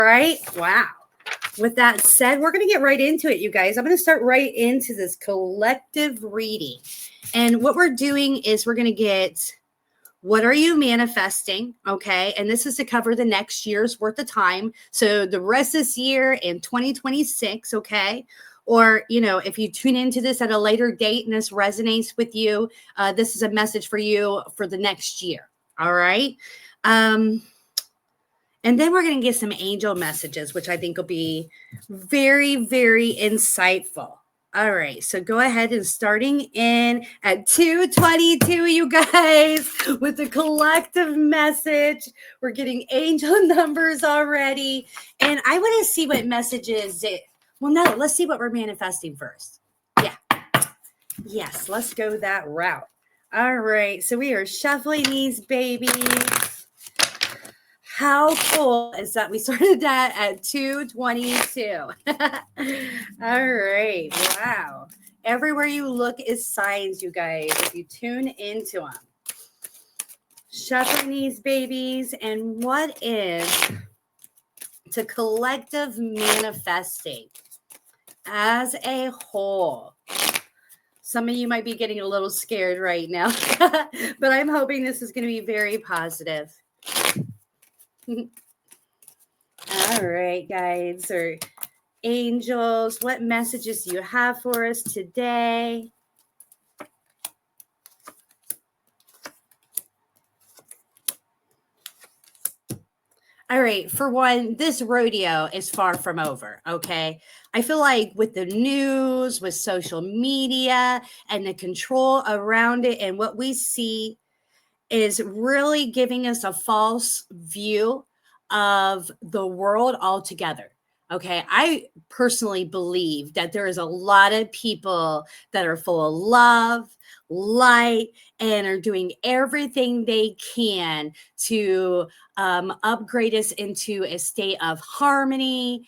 All right. Wow. With that said, we're going to get right into it, you guys. I'm going to start right into this collective reading. And what we're doing is we're going to get, what are you manifesting? Okay. And this is to cover the next year's worth of time. So the rest of this year in 2026. Okay. Or, if you tune into this at a later date and this resonates with you, this is a message for you for the next year. All right. And then we're going to get some angel messages, which I think will be very, very insightful. All right, so go ahead and starting in at 2:22, you guys, with the collective message. We're getting angel numbers already. And I want to see what messages well, no, let's see what we're manifesting first. Yeah. Yes, let's go that route. All right, so we are shuffling these babies. How cool is that we started that at 2:22? All right. Wow. Everywhere you look is signs, you guys, if you tune into them. Shuffling these babies. And what is to collective manifesting as a whole? Some of you might be getting a little scared right now, but I'm hoping this is going to be very positive. All right, guys, or angels, what messages do you have for us today? All right, for one, this rodeo is far from over, okay? I feel like with the news, with social media, and the control around it, and what we see is really giving us a false view of the world altogether. Okay, I personally believe that there is a lot of people that are full of love, light, and are doing everything they can to upgrade us into a state of harmony,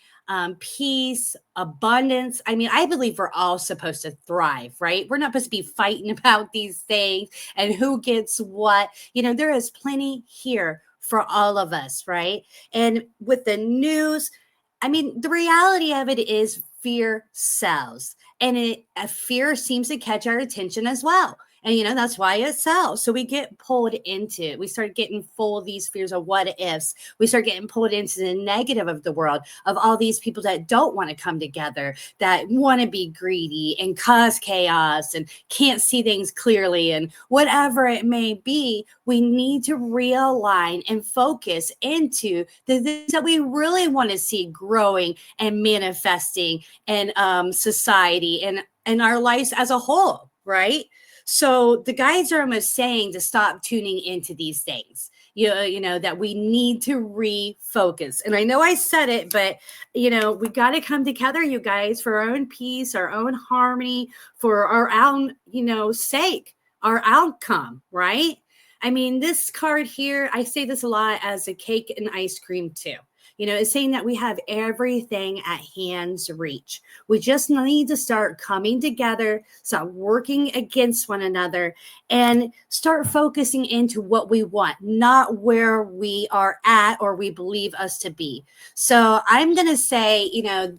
peace, abundance. I mean, I believe we're all supposed to thrive, right? We're not supposed to be fighting about these things and who gets what. There is plenty here for all of us, right? And with the news, I mean, the reality of it is fear sells, and fear seems to catch our attention as well. And that's why it sells. So we get pulled into it. We start getting full of these fears of what ifs. We start getting pulled into the negative of the world, of all these people that don't want to come together, that want to be greedy and cause chaos and can't see things clearly, and whatever it may be. We need to realign and focus into the things that we really want to see growing and manifesting in society and our lives as a whole, right? So the guides are almost saying to stop tuning into these things, that we need to refocus. And I know I said it, but, we got to come together, you guys, for our own peace, our own harmony, for our own, sake, our outcome, right? I mean, this card here, I say this a lot as a cake and ice cream too. It's saying that we have everything at hand's reach. We just need to start coming together, start working against one another, and start focusing into what we want, not where we are at or we believe us to be. So I'm going to say,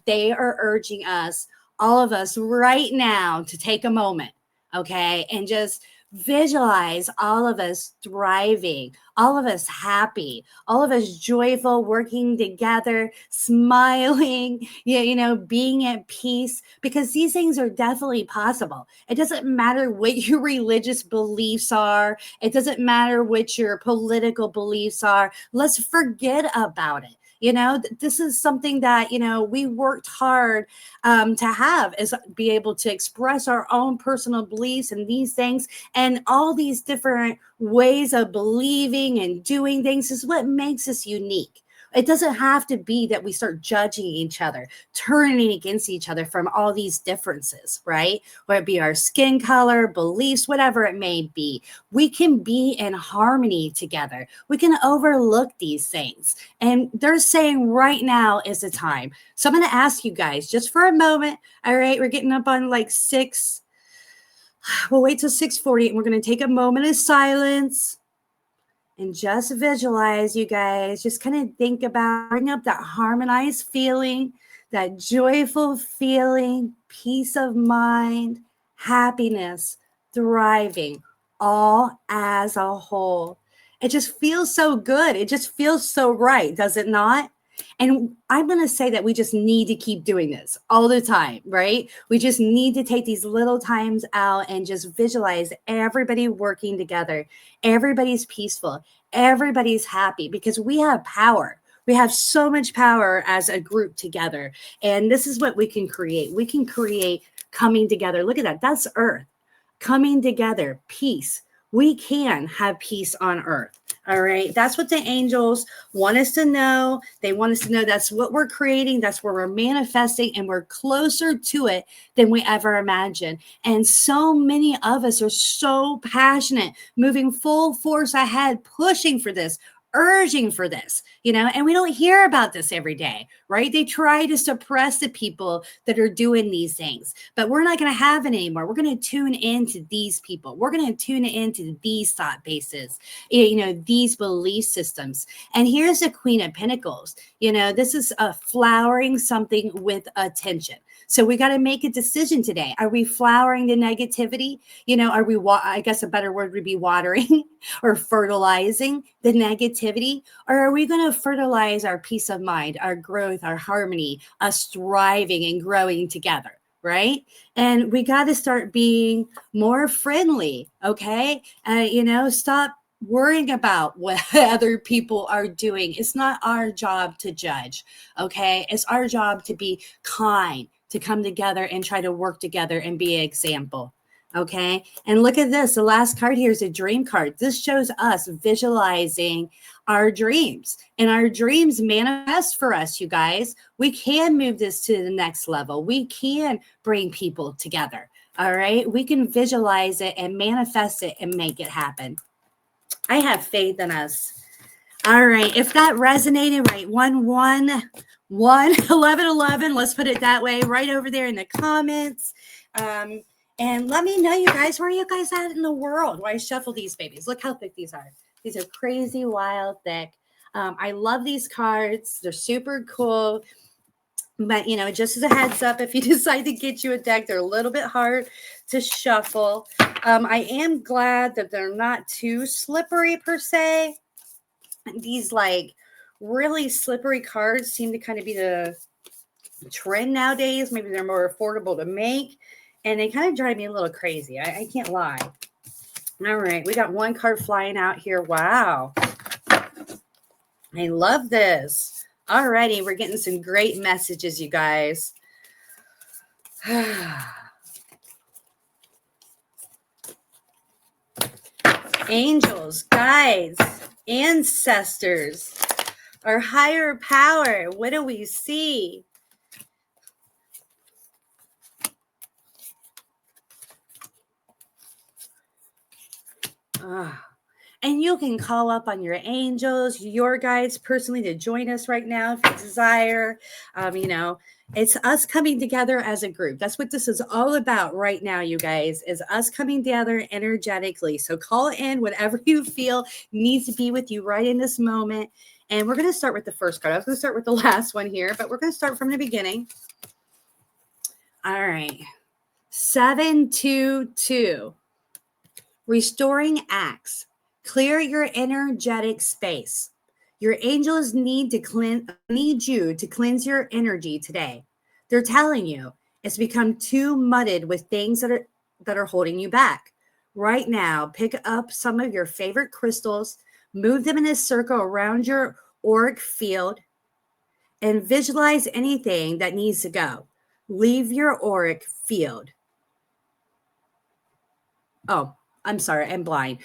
they are urging us, all of us right now, to take a moment, okay, and just visualize all of us thriving, all of us happy, all of us joyful, working together, smiling, being at peace, because these things are definitely possible. It doesn't matter what your religious beliefs are. It doesn't matter what your political beliefs are. Let's forget about it. This is something that, we worked hard to have, is be able to express our own personal beliefs and these things, and all these different ways of believing and doing things is what makes us unique. It doesn't have to be that we start judging each other, turning against each other from all these differences, right? Whether it be our skin color, beliefs, whatever it may be. We can be in harmony together. We can overlook these things. And they're saying right now is the time. So I'm going to ask you guys just for a moment. All right, we're getting up on like 6. We'll wait till 6:40 and we're going to take a moment of silence. And just visualize, you guys, just kind of think about, bring up that harmonized feeling, that joyful feeling, peace of mind, happiness, thriving, all as a whole. It just feels so good. It just feels so right, does it not? And I'm going to say that we just need to keep doing this all the time, right? We just need to take these little times out and just visualize everybody working together. Everybody's peaceful. Everybody's happy because we have power. We have so much power as a group together. And this is what we can create. We can create coming together. Look at that. That's Earth coming together, peace. We can have peace on Earth. All right. That's what the angels want us to know. They want us to know that's what we're creating. That's where we're manifesting, and we're closer to it than we ever imagined. And so many of us are so passionate, moving full force ahead, pushing for this, urging for this, and we don't hear about this every day, right? They try to suppress the people that are doing these things, but we're not going to have it anymore. We're going to tune into these people. We're going to tune into these thought bases, these belief systems. And here's the Queen of Pentacles. This is a flowering something with attention. So we got to make a decision today. Are we flowering the negativity? Are we, I guess a better word would be watering or fertilizing the negativity? Or are we going to fertilize our peace of mind, our growth, our harmony, us thriving and growing together? Right? And we got to start being more friendly. Okay. Stop worrying about what other people are doing. It's not our job to judge. Okay. It's our job to be kind, to come together and try to work together and be an example. Okay. And look at this. The last card here is a dream card. This shows us visualizing our dreams, and our dreams manifest for us, you guys. We can move this to the next level. We can bring people together. All right. We can visualize it and manifest it and make it happen. I have faith in us. All right. If that resonated, right, 1111, let's put it that way, right over there in the comments. And let me know, you guys, where are you guys at in the world? Why I shuffle these babies? Look how thick these are. These are crazy, wild, thick. I love these cards. They're super cool. But, just as a heads up, if you decide to get you a deck, they're a little bit hard to shuffle. I am glad that they're not too slippery per se. These like really slippery cards seem to kind of be the trend nowadays. Maybe they're more affordable to make, and they kind of drive me a little crazy. I can't lie. All right, we got one card flying out here. Wow. I love this. Alrighty, we're getting some great messages, you guys. Angels, guides, ancestors, our higher power. What do we see? And you can call up on your angels, your guides personally to join us right now if you desire. It's us coming together as a group. That's what this is all about right now, you guys, is us coming together energetically. So call in whatever you feel needs to be with you right in this moment. And we're going to start with the first card. I was going to start with the last one here, but we're going to start from the beginning. All right. 722. Restoring acts. Clear your energetic space. Your angels need you to cleanse your energy today. They're telling you it's become too mudded with things that are holding you back. Right now, pick up some of your favorite crystals, move them in a circle around your auric field, and visualize anything that needs to go. Leave your auric field. Oh, I'm sorry, I'm blind.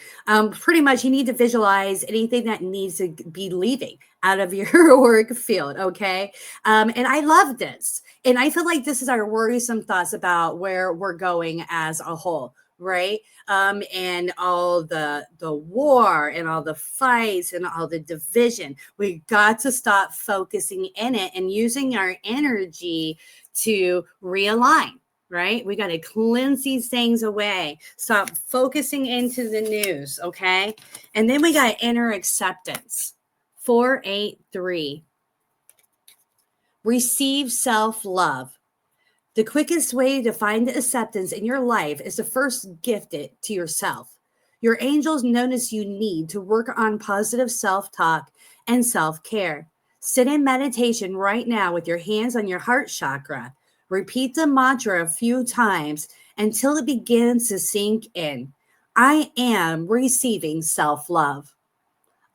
Pretty much you need to visualize anything that needs to be leaving out of your auric field, okay? And I love this. And I feel like this is our worrisome thoughts about where we're going as a whole, right? And all the war and all the fights and all the division. We got to stop focusing in it and using our energy to realign. right? We got to cleanse these things away. Stop focusing into the news, okay? And then we got inner acceptance. 483. Receive self-love. The quickest way to find acceptance in your life is to first gift it to yourself. Your angels notice you need to work on positive self-talk and self-care. Sit in meditation right now with your hands on your heart chakra. Repeat the mantra a few times until it begins to sink in. I am receiving self-love.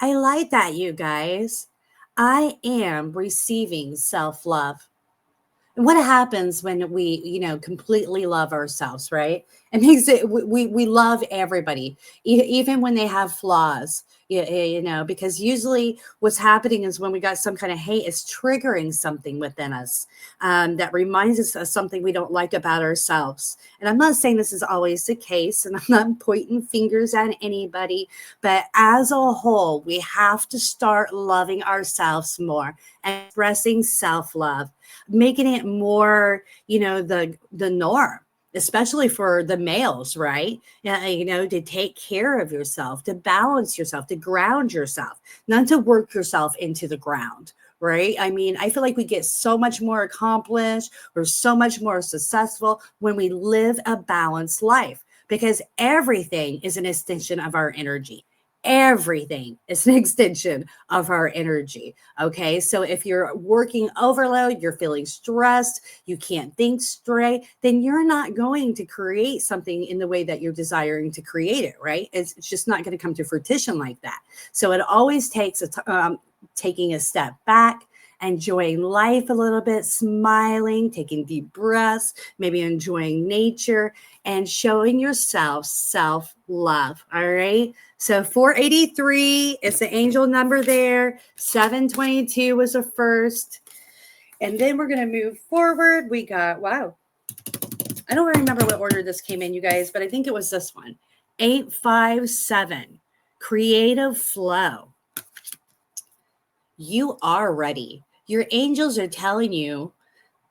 I like that, you guys. I am receiving self-love. And what happens when we, completely love ourselves, right? It makes it, we love everybody, even when they have flaws, because usually what's happening is when we got some kind of hate, it's triggering something within us that reminds us of something we don't like about ourselves. And I'm not saying this is always the case, and I'm not pointing fingers at anybody, but as a whole, we have to start loving ourselves more and expressing self-love, making it more, the norm, especially for the males, right? Yeah, to take care of yourself, to balance yourself, to ground yourself, not to work yourself into the ground, right? I mean, I feel like we get so much more accomplished, we're so much more successful when we live a balanced life, because everything is an extension of our energy. Everything is an extension of our energy. Okay. So if you're working overload, you're feeling stressed, you can't think straight, then you're not going to create something in the way that you're desiring to create it. Right. It's just not going to come to fruition like that. So it always takes taking a step back, enjoying life a little bit, smiling, taking deep breaths, maybe enjoying nature, and showing yourself self-love. All right. So 483 is the angel number there. 722 was the first. And then we're going to move forward. We got, wow, I don't remember what order this came in, you guys, but I think it was this one. 857, creative flow. You are ready. Your angels are telling you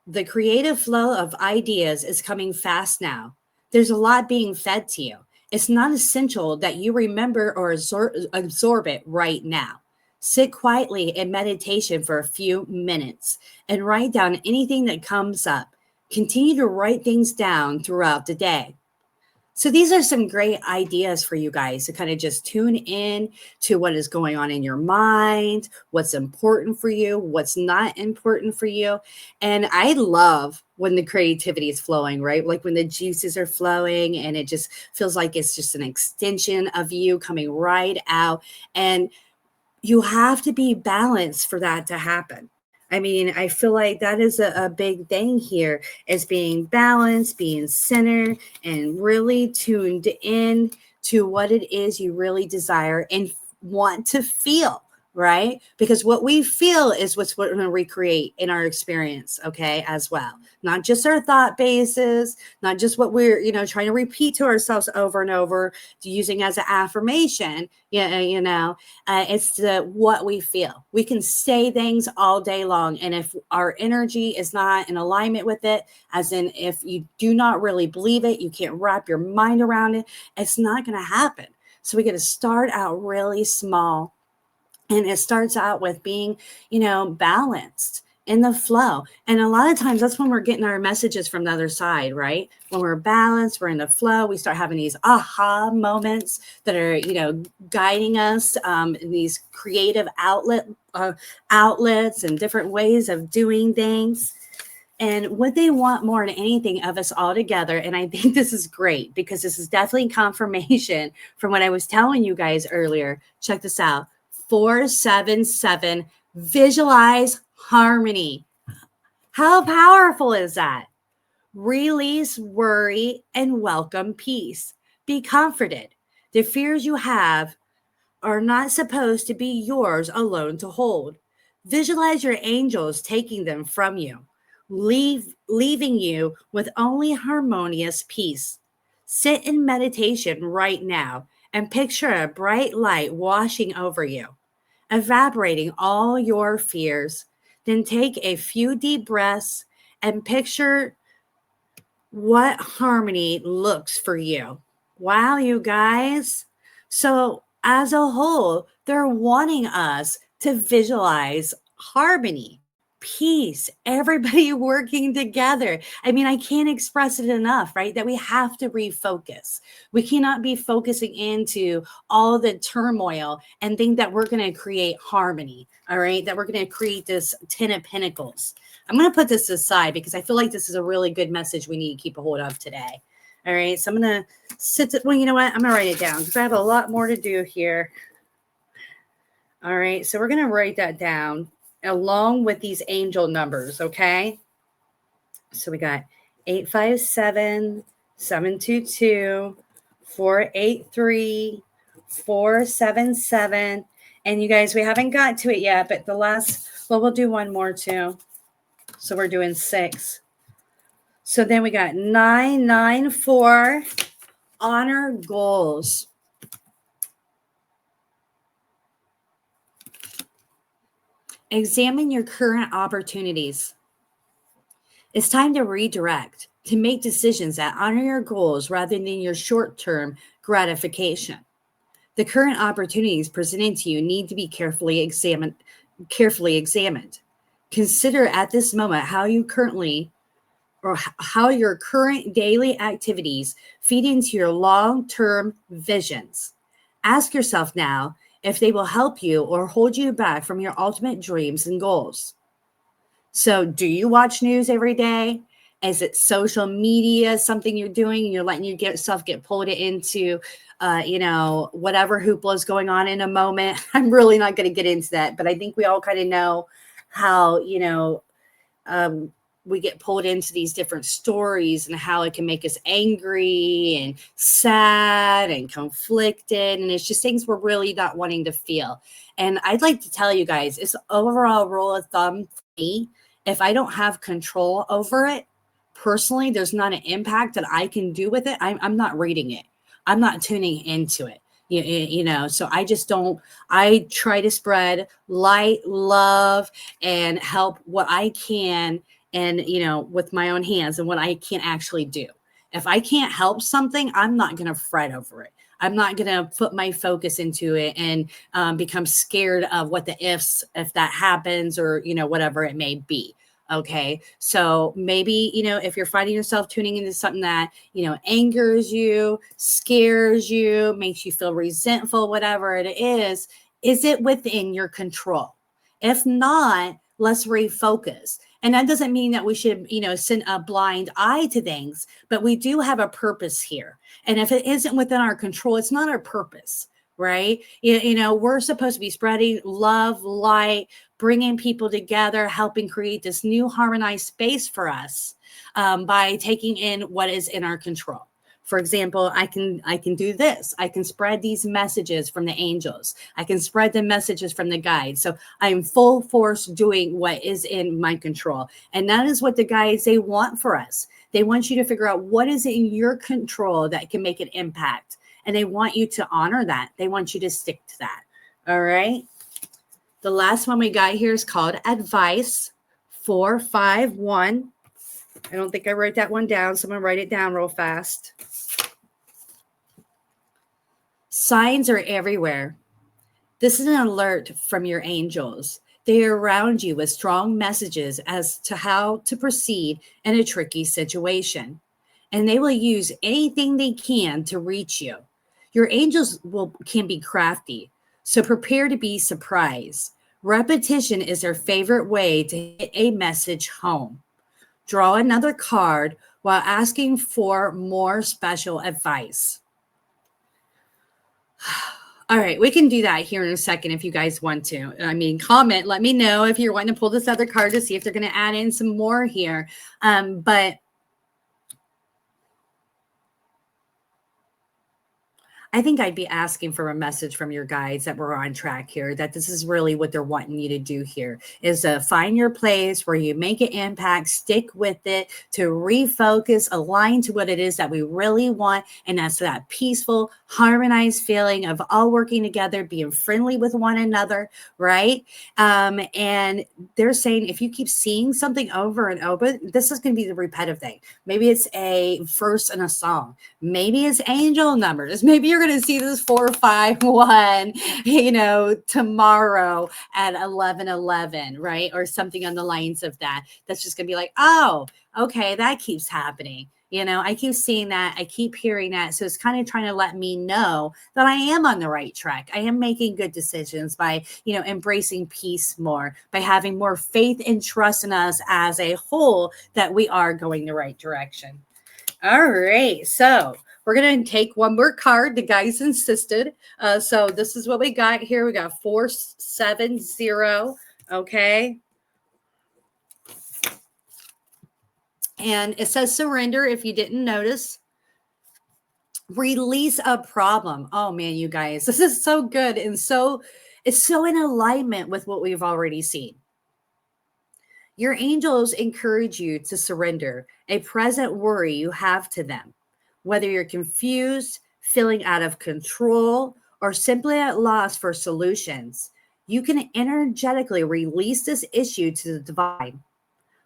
the creative flow of ideas is coming fast now. There's a lot being fed to you. It's not essential that you remember or absorb it right now. Sit quietly in meditation for a few minutes and write down anything that comes up. Continue to write things down throughout the day. So these are some great ideas for you guys to kind of just tune in to what is going on in your mind, what's important for you, what's not important for you. And I love when the creativity is flowing, right? Like when the juices are flowing and it just feels like it's just an extension of you coming right out. And you have to be balanced for that to happen. I mean, I feel like that is a big thing here, is being balanced, being centered, and really tuned in to what it is you really desire and want to feel, right? Because what we feel is what's going to recreate in our experience, okay, as well. Not just our thought bases, not just what we're, trying to repeat to ourselves over and over, using as an affirmation, it's what we feel. We can say things all day long, and if our energy is not in alignment with it, as in if you do not really believe it, you can't wrap your mind around it, it's not going to happen. So we got to start out really small, and it starts out with being, balanced in the flow. And a lot of times that's when we're getting our messages from the other side, right? When we're balanced, we're in the flow, we start having these aha moments that are, guiding us in these creative outlets and different ways of doing things. And what they want more than anything of us all together, and I think this is great because this is definitely confirmation from what I was telling you guys earlier. Check this out. 477, visualize harmony. How powerful is that? Release worry and welcome peace. Be comforted. The fears you have are not supposed to be yours alone to hold. Visualize your angels taking them from you, leaving you with only harmonious peace. Sit in meditation right now and picture a bright light washing over you, evaporating all your fears. Then take a few deep breaths and picture what harmony looks for you. Wow, you guys. So, as a whole, they're wanting us to visualize harmony, peace, everybody working together. I mean, I can't express it enough, right? That we have to refocus. We cannot be focusing into all the turmoil and think that we're going to create harmony, all right? That we're going to create this 10 of Pentacles. I'm going to put this aside because I feel like this is a really good message we need to keep a hold of today. All right. So I'm going to well, you know what? I'm going to write it down because I have a lot more to do here. All right. So we're going to write that down along with these angel numbers. Okay. So we got 857, 722, 483, 477. And you guys, we haven't got to it yet, but we'll do one more too. So we're doing 6. So then we got 994, honor goals. Examine your current opportunities. It's time to redirect, to make decisions that honor your goals rather than your short-term gratification. The current opportunities presented to you need to be carefully examined. Consider at this moment how your current daily activities feed into your long-term visions. Ask yourself now if they will help you or hold you back from your ultimate dreams and goals. So, do you watch news every day? Is it social media, something you're doing and you're letting yourself get pulled into, whatever hoopla is going on in a moment? I'm really not going to get into that, but I think we all kind of know how, we get pulled into these different stories and how it can make us angry and sad and conflicted. And it's just things we're really not wanting to feel. And I'd like to tell you guys, it's overall rule of thumb for me. If I don't have control over it, personally, there's not an impact that I can do with it. I'm not reading it. I'm not tuning into it. So I try to spread light, love, and help what I can, and, with my own hands and what I can actually do. If I can't help something, I'm not going to fret over it. I'm not going to put my focus into it and become scared of what if that happens, or, whatever it may be. Okay. So maybe, if you're finding yourself tuning into something that, angers you, scares you, makes you feel resentful, whatever it is it within your control? If not, let's refocus. And that doesn't mean that we should, send a blind eye to things, but we do have a purpose here. And if it isn't within our control, it's not our purpose, right? We're supposed to be spreading love, light, bringing people together, helping create this new harmonized space for us by taking in what is in our control. For example, I can do this. I can spread these messages from the angels. I can spread the messages from the guides. So I'm full force doing what is in my control. And that is what the guides, they want for us. They want you to figure out what is in your control that can make an impact. And they want you to honor that. They want you to stick to that. All right. The last one we got here is called advice 451. I don't think I wrote that one down, so I'm going to write it down real fast. Signs are everywhere. This is an alert from your angels. They are around you with strong messages as to how to proceed in a tricky situation. And they will use anything they can to reach you. Your angels can be crafty, so prepare to be surprised. Repetition is their favorite way to hit a message home. Draw another card while asking for more special advice. All right, we can do that here in a second if you guys want to. Comment, let me know if you're wanting to pull this other card to see if they're going to add in some more here. But I think I'd be asking for a message from your guides that we're on track here, that this is really what they're wanting you to do here, is to find your place where you make an impact, stick with it, to refocus, align to what it is that we really want. And that's that peaceful, harmonized feeling of all working together, being friendly with one another, right? And they're saying if you keep seeing something over and over, this is going to be the repetitive thing. Maybe it's a verse in a song. Maybe it's angel numbers. Maybe you're going to see this 451, tomorrow at 11:11, right? Or something on the lines of that. That's just going to be like, oh, okay, that keeps happening. I keep seeing that. I keep hearing that. So it's kind of trying to let me know that I am on the right track. I am making good decisions by, embracing peace more, by having more faith and trust in us as a whole, that we are going the right direction. All right. So we're going to take one more card. The guys insisted. So this is what we got here. We got 470. Okay. And it says surrender, if you didn't notice. Release a problem. Oh man, you guys, this is so good. And it's so in alignment with what we've already seen. Your angels encourage you to surrender a present worry you have to them. Whether you're confused, feeling out of control, or simply at loss for solutions, you can energetically release this issue to the divine.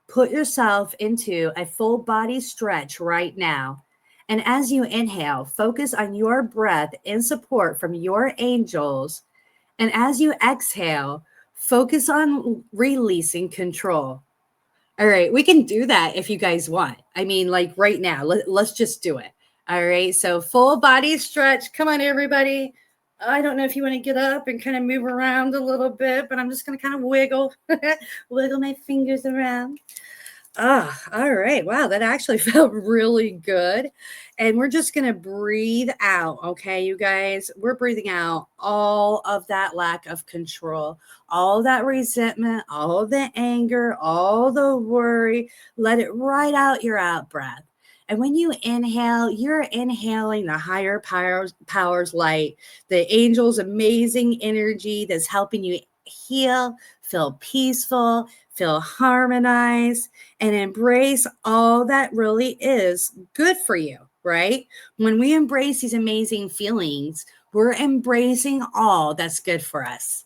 Put yourself into a full body stretch right now. And as you inhale, focus on your breath in support from your angels. And as you exhale, focus on releasing control. All right, we can do that if you guys want. I mean, like right now, let's just do it. All right, so full body stretch. Come on, everybody. I don't know if you want to get up and kind of move around a little bit, but I'm just going to kind of wiggle my fingers around. All right. Wow, that actually felt really good. And we're just going to breathe out. Okay, you guys, we're breathing out all of that lack of control, all that resentment, all the anger, all the worry. Let it right out your out breath. And when you inhale, you're inhaling the higher powers light, the angels' amazing energy that's helping you heal, feel peaceful, feel harmonized, and embrace all that really is good for you, right? When we embrace these amazing feelings, we're embracing all that's good for us.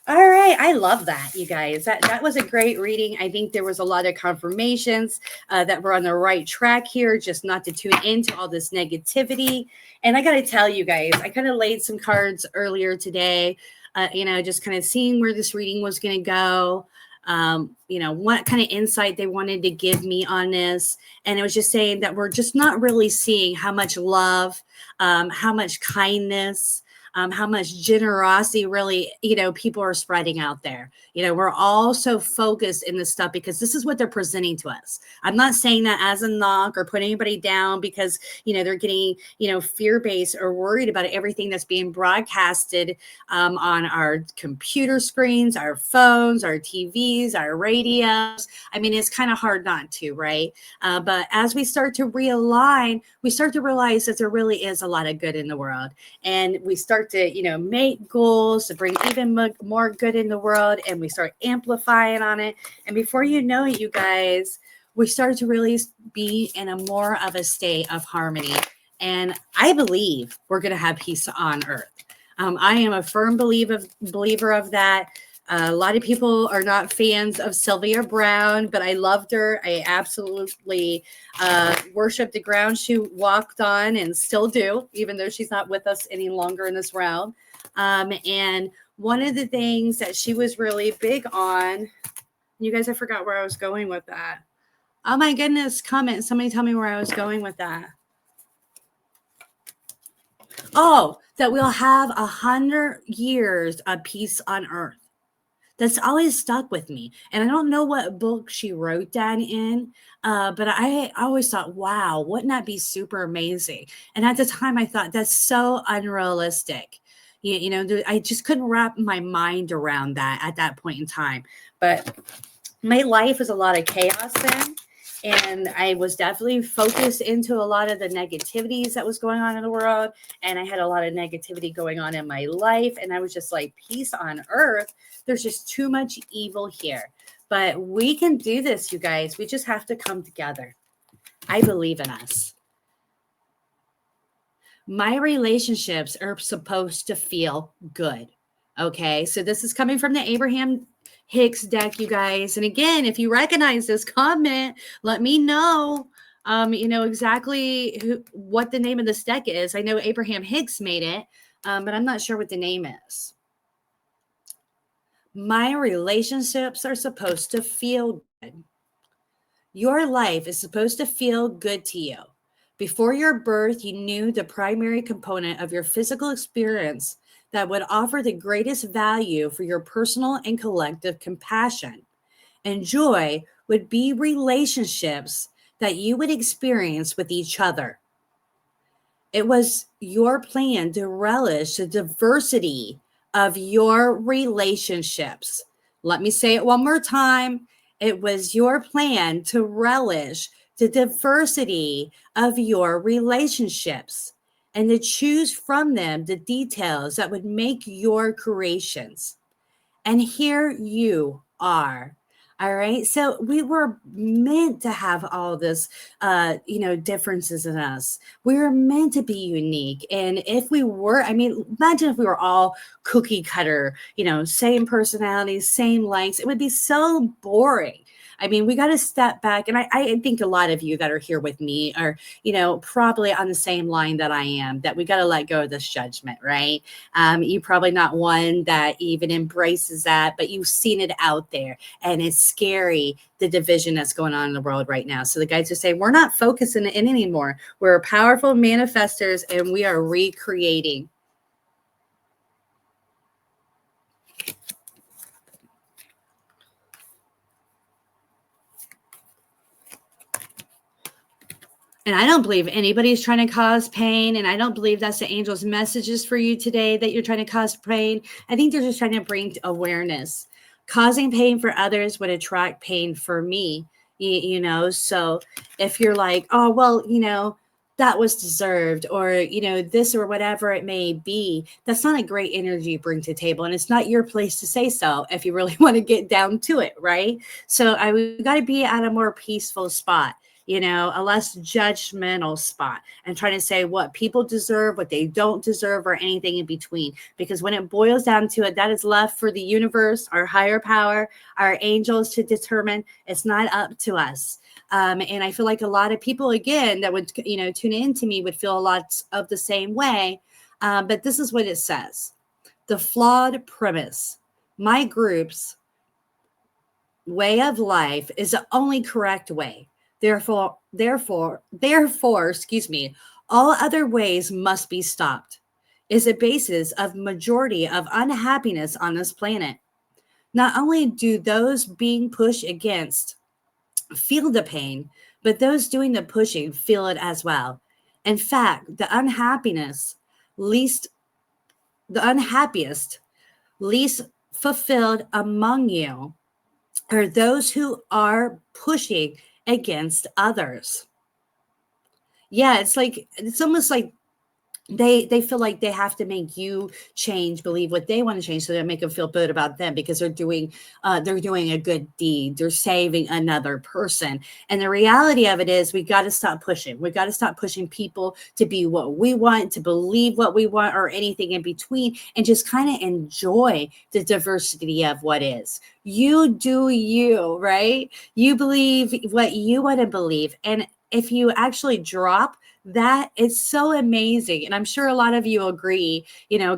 All right. I love that, you guys. That was a great reading. I think there was a lot of confirmations that we're on the right track here, just not to tune into all this negativity. And I got to tell you guys, I kind of laid some cards earlier today, just kind of seeing where this reading was going to go. What kind of insight they wanted to give me on this. And it was just saying that we're just not really seeing how much love, how much kindness, how much generosity really, people are spreading out there. We're all so focused in this stuff because this is what they're presenting to us. I'm not saying that as a knock or put anybody down because, they're getting, fear-based or worried about everything that's being broadcasted on our computer screens, our phones, our TVs, our radios. I mean, it's kind of hard not to, right? But as we start to realign, we start to realize that there really is a lot of good in the world. And we start to, make goals to bring even more good in the world, and we start amplifying on it. And before you know it, you guys, we start to really be in a more of a state of harmony. And I believe we're going to have peace on earth. I am a firm believer of that. A lot of people are not fans of Sylvia Brown, but I loved her. I absolutely worshiped the ground she walked on and still do, even though she's not with us any longer in this realm. And one of the things that she was really big on, you guys, I forgot where I was going with that. Oh my goodness, comment. Somebody tell me where I was going with that. Oh, that we'll have 100 years of peace on earth. That's always stuck with me. And I don't know what book she wrote that in, but I always thought, wow, wouldn't that be super amazing? And at the time, I thought that's so unrealistic. I just couldn't wrap my mind around that at that point in time. But my life was a lot of chaos then. And I was definitely focused into a lot of the negativities that was going on in the world. And I had a lot of negativity going on in my life. And I was just like, peace on earth. There's just too much evil here. But we can do this, you guys. We just have to come together. I believe in us. My relationships are supposed to feel good. Okay. So this is coming from the Abraham Hicks deck, you guys. And again, if you recognize this, comment, let me know. Exactly what the name of this deck is. I know Abraham Hicks made it, but I'm not sure what the name is. My relationships are supposed to feel good. Your life is supposed to feel good to you. Before your birth, you knew the primary component of your physical experience that would offer the greatest value for your personal and collective compassion and joy would be relationships that you would experience with each other. It was your plan to relish the diversity of your relationships. Let me say it one more time. It was your plan to relish the diversity of your relationships and to choose from them the details that would make your creations. And here you are. All right. So we were meant to have all this, differences in us. We were meant to be unique. And if we were, imagine if we were all cookie cutter, same personalities, same likes, it would be so boring. We got to step back. And I think a lot of you that are here with me are, probably on the same line that I am, that we got to let go of this judgment, right? You're probably not one that even embraces that, but you've seen it out there and it's scary, the division that's going on in the world right now. So the guys are saying, we're not focusing in anymore. We're powerful manifestors and we are recreating. And I don't believe anybody's trying to cause pain. And I don't believe that's the angel's messages for you today, that you're trying to cause pain. I think they're just trying to bring awareness. Causing pain for others would attract pain for me, So if you're like, oh, well, that was deserved, or, this or whatever it may be, that's not a great energy to bring to the table. And it's not your place to say so if you really want to get down to it, right? So we got to be at a more peaceful spot, a less judgmental spot, and trying to say what people deserve, what they don't deserve, or anything in between. Because when it boils down to it, that is left for the universe, our higher power, our angels to determine. It's not up to us. And I feel like a lot of people, again, that would, tune into me would feel a lot of the same way. But this is what it says. The flawed premise. My group's way of life is the only correct way. Therefore, all other ways must be stopped. Is a basis of majority of unhappiness on this planet. Not only do those being pushed against feel the pain, but those doing the pushing feel it as well. In fact, the unhappiest, least fulfilled among you are those who are pushing against others. Yeah, it's almost like they feel like they have to make you change, believe what they want to change, so that make them feel good about them because they're doing a good deed, they're saving another person. And the reality of it is, we got to stop pushing. We got to stop pushing people to be what we want, to believe what we want, or anything in between, and just kind of enjoy the diversity of what is. You do you, right? You believe what you want to believe, and if you actually drop that, is so amazing. And I'm sure a lot of you agree,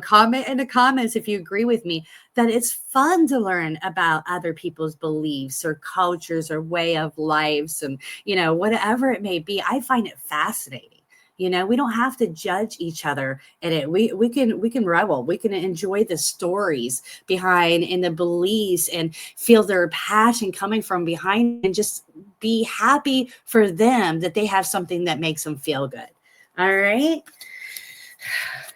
comment in the comments if you agree with me that it's fun to learn about other people's beliefs or cultures or way of lives and, whatever it may be. I find it fascinating. We don't have to judge each other in it. We can revel. We can enjoy the stories behind and the beliefs and feel their passion coming from behind, and just be happy for them that they have something that makes them feel good. All right.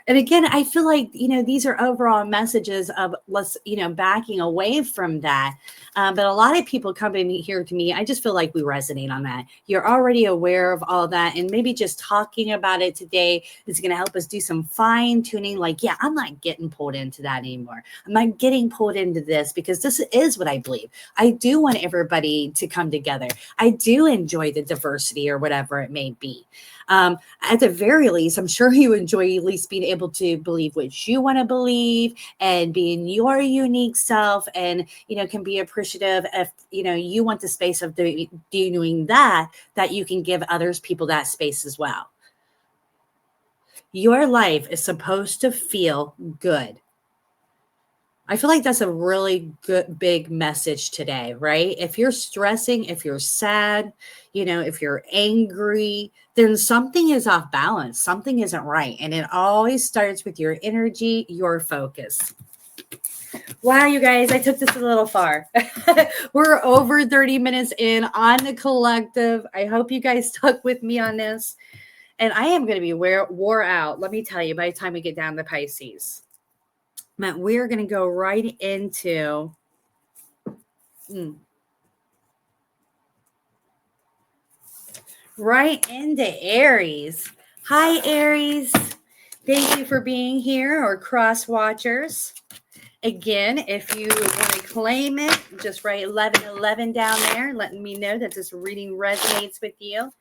And again, I feel like, these are overall messages of let's, backing away from that. But a lot of people come to me here to me. I just feel like we resonate on that. You're already aware of all that. And maybe just talking about it today is going to help us do some fine tuning. Like, yeah, I'm not getting pulled into that anymore. I'm not getting pulled into this because this is what I believe. I do want everybody to come together. I do enjoy the diversity or whatever it may be. At the very least, I'm sure you enjoy at least being able to believe what you want to believe and being your unique self, and can be appreciative if you want the space of doing that you can give others people that space as well. Your life is supposed to feel good. I feel like that's a really good big message today, right? If you're stressing, if you're sad, if you're angry, then something is off balance. Something isn't right. And it always starts with your energy, your focus. Wow, you guys, I took this a little far. We're over 30 minutes in on the collective. I hope you guys stuck with me on this. And I am going to be wore out. Let me tell you, by the time we get down to Pisces. We're going to go right into Aries. Hi, Aries. Thank you for being here, or cross watchers. Again, if you want to claim it, just write 1111 down there, letting me know that this reading resonates with you.